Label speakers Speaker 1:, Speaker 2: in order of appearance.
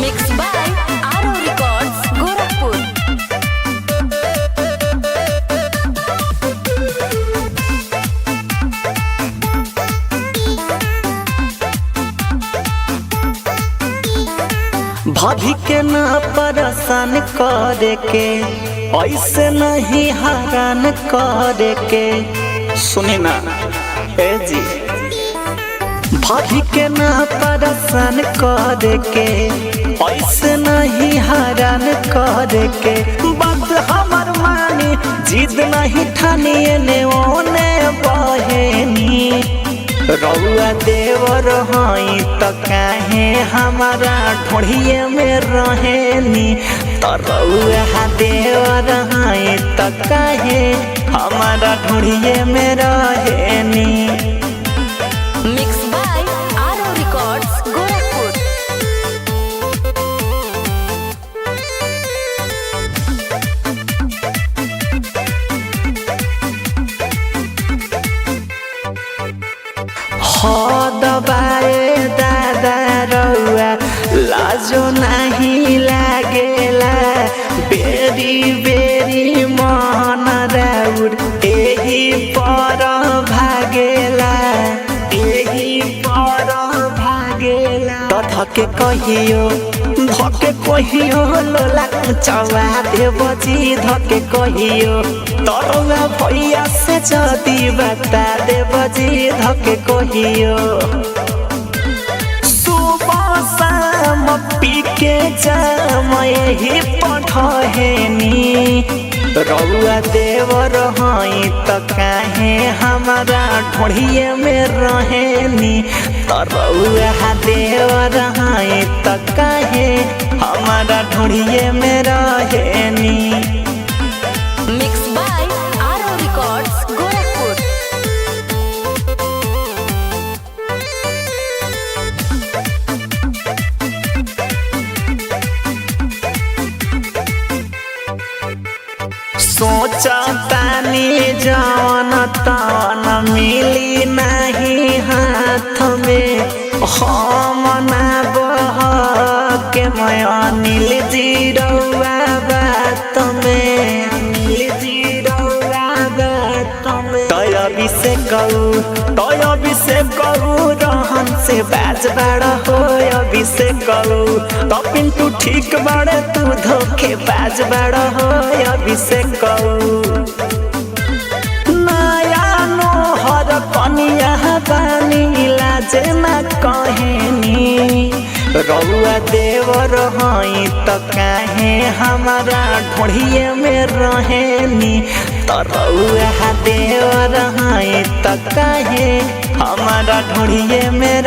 Speaker 1: Mixed by Aro Records, Gorakhpur.
Speaker 2: भाभी के ना परेशान करे के, ऐसे नहीं हैरान करे के। सुने ना ए जी, भाभी के ना परेशान करे के, ऐसे नहीं हैरान करे के। बात हमर मानी, जिद नहीं ठानी, एने ओने बहेनी। रउआ देवर हई त काहे हमारा ढोढ़िए में रहेनी। त रउआ देवर हई त काहे हमारा ढोढ़िए में रहेनी।
Speaker 1: Mixed by Aro Records, Gorakhpur.
Speaker 2: दबाए दादा रउआ लाजो नहीं लागेला। बेरी बेरी मन राउर एही पर भागेला, एही पर भागेला। तो धके कहियो लोला चवा देव जी, धके कहियो तरुआ भैया से जदी बता देव जी, धके कहियो। सुबह शाम पी के जाम यही पढ़ेनी। रउआ देवर हई त काहे हमारा ढोढ़िए में रहेनी। त रउआ देवर हई त काहे हमारा ढोढ़िए में रहेनी।
Speaker 1: Mixed by Aro Records, Gorakhpur.
Speaker 2: सोचा तानी जवन तवन मिली नहीं हाथ में। हम ना बह के मैं अनिल जी रउआ बात में, अनिल जी रउआ बात में। तयबी से कहू रहन से बाज बड़ा हो। अभी से कहू तो पिंटू ठीक बड़े, तू धोखे बाज बड़ा हो। अभी से कहू नया नोहर कनिया बानी, लाज ना कहेनी। रउआ देवर हई त काहे हमारा ढोढ़िए में रहेनी। त रउआ देवर हई त काहे हमारा ढोढ़िए में